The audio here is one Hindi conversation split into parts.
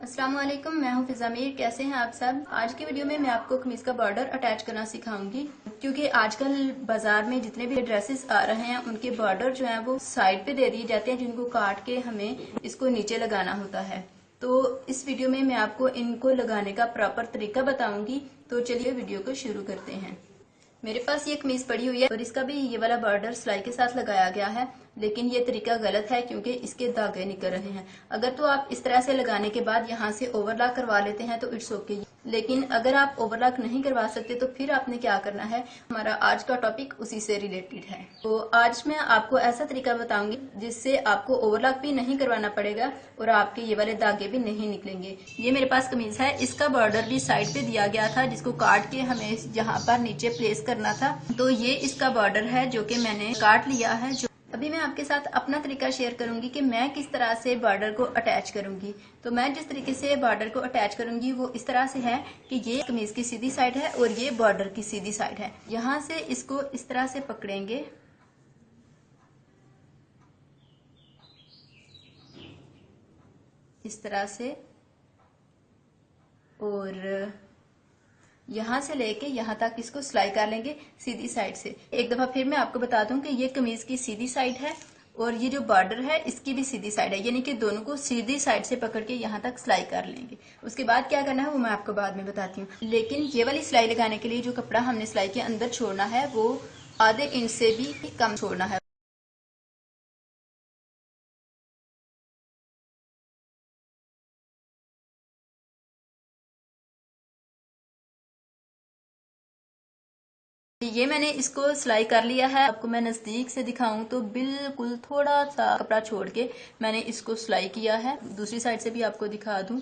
अस्सलाम वालेकुम, मैं हूं फिजा मीर। कैसे हैं आप सब। आज की वीडियो में मैं आपको कमीज का बॉर्डर अटैच करना सिखाऊंगी, क्योंकि आजकल बाजार में जितने भी ड्रेसेस आ रहे हैं उनके बॉर्डर जो है वो साइड पे दे दिए जाते हैं, जिनको काट के हमें इसको नीचे लगाना होता है। तो इस वीडियो में मैं आपको इनको लगाने का प्रॉपर तरीका बताऊंगी। तो चलिए वीडियो को शुरू करते हैं। मेरे पास ये कमीज पड़ी हुई है और इसका भी ये वाला बॉर्डर सिलाई के साथ लगाया गया है, लेकिन ये तरीका गलत है क्योंकि इसके धागे निकल रहे हैं। अगर तो आप इस तरह से लगाने के बाद यहाँ से ओवरलॉक करवा लेते हैं तो इट्स ओके, लेकिन अगर आप ओवरलॉक नहीं करवा सकते तो फिर आपने क्या करना है। हमारा आज का टॉपिक उसी से रिलेटेड है। तो आज मैं आपको ऐसा तरीका बताऊंगी जिससे आपको ओवरलॉक भी नहीं करवाना पड़ेगा और आपके ये वाले धागे भी नहीं निकलेंगे। ये मेरे पास कमीज है, इसका बॉर्डर भी साइड पे दिया गया था, जिसको काट के हमें यहाँ पर नीचे प्लेस करना था। तो ये इसका बॉर्डर है जो कि मैंने काट लिया है। अभी मैं आपके साथ अपना तरीका शेयर करूंगी कि मैं किस तरह से बॉर्डर को अटैच करूंगी। तो मैं जिस तरीके से बॉर्डर को अटैच करूंगी वो इस तरह से है कि ये कमीज की सीधी साइड है और ये बॉर्डर की सीधी साइड है। यहाँ से इसको इस तरह से पकड़ेंगे, इस तरह से, और यहाँ से लेके यहाँ तक इसको सिलाई कर लेंगे सीधी साइड से। एक दफा फिर मैं आपको बता दूं कि ये कमीज की सीधी साइड है और ये जो बॉर्डर है इसकी भी सीधी साइड है, यानी कि दोनों को सीधी साइड से पकड़ के यहाँ तक सिलाई कर लेंगे। उसके बाद क्या करना है वो मैं आपको बाद में बताती हूँ, लेकिन ये वाली सिलाई लगाने के लिए जो कपड़ा हमने सिलाई के अंदर छोड़ना है वो आधे इंच से भी कम छोड़ना है। ये मैंने इसको सिलाई कर लिया है। आपको मैं नजदीक से दिखाऊं तो बिल्कुल थोड़ा सा कपड़ा छोड़ के मैंने इसको सिलाई किया है। दूसरी साइड से भी आपको दिखा दूं,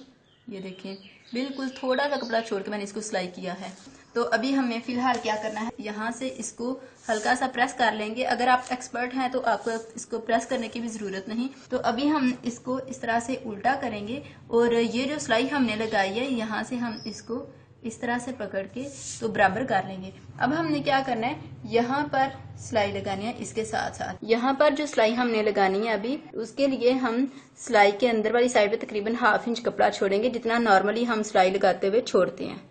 ये देखिए बिल्कुल थोड़ा सा कपड़ा छोड़ के मैंने इसको सिलाई किया है। तो अभी हमें फिलहाल क्या करना है, यहाँ से इसको हल्का सा प्रेस कर लेंगे। अगर आप एक्सपर्ट हैं तो आपको इसको प्रेस करने की भी जरूरत नहीं। तो अभी हम इसको इस तरह से उल्टा करेंगे और ये जो सिलाई हमने लगाई है यहाँ से हम इसको इस तरह से पकड़ के तो बराबर कर लेंगे। अब हमने क्या करना है, यहाँ पर सिलाई लगानी है। इसके साथ साथ यहाँ पर जो सिलाई हमने लगानी है अभी, उसके लिए हम सिलाई के अंदर वाली साइड पे तकरीबन हाफ इंच कपड़ा छोड़ेंगे, जितना नॉर्मली हम सिलाई लगाते हुए छोड़ते हैं।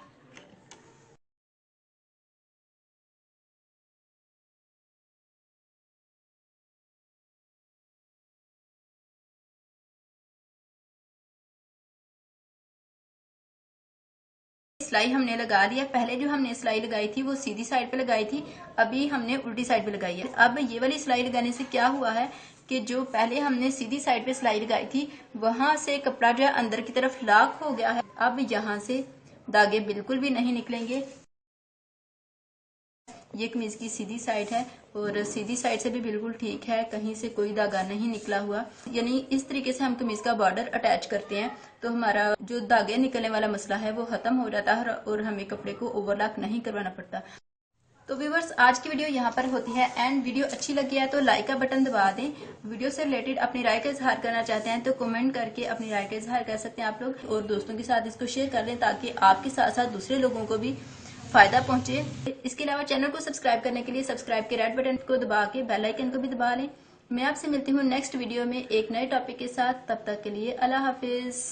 सिलाई हमने लगा लिया। पहले जो हमने सिलाई लगाई थी वो सीधी साइड पे लगाई थी, अभी हमने उल्टी साइड पे लगाई है। अब ये वाली सिलाई लगाने से क्या हुआ है कि जो पहले हमने सीधी साइड पे सिलाई लगाई थी वहां से कपड़ा जो है अंदर की तरफ लॉक हो गया है। अब यहाँ से धागे बिल्कुल भी नहीं निकलेंगे। ये कमीज की सीधी साइड है और सीधी साइड से भी बिल्कुल ठीक है, कहीं से कोई धागा नहीं निकला हुआ। यानी इस तरीके से हम कमीज का बॉर्डर अटैच करते हैं तो हमारा जो धागे निकलने वाला मसला है वो खत्म हो जाता है और हमें कपड़े को ओवरलॉक नहीं करवाना पड़ता। तो व्यूवर्स, आज की वीडियो यहाँ पर होती है एंड। वीडियो अच्छी लगी है तो लाइक का बटन दबा दें। वीडियो से रिलेटेड अपनी राय का इजहार करना चाहते हैं तो कमेंट करके अपनी राय का इजहार कर सकते हैं आप लोग, और दोस्तों के साथ इसको शेयर कर लें ताकि आपके साथ साथ दूसरे लोगों को भी फायदा पहुंचे। इसके अलावा चैनल को सब्सक्राइब करने के लिए सब्सक्राइब के रेड बटन को दबा के बेल आइकन को भी दबा लें। मैं आपसे मिलती हूँ नेक्स्ट वीडियो में एक नए टॉपिक के साथ। तब तक के लिए अल्लाह हाफिज।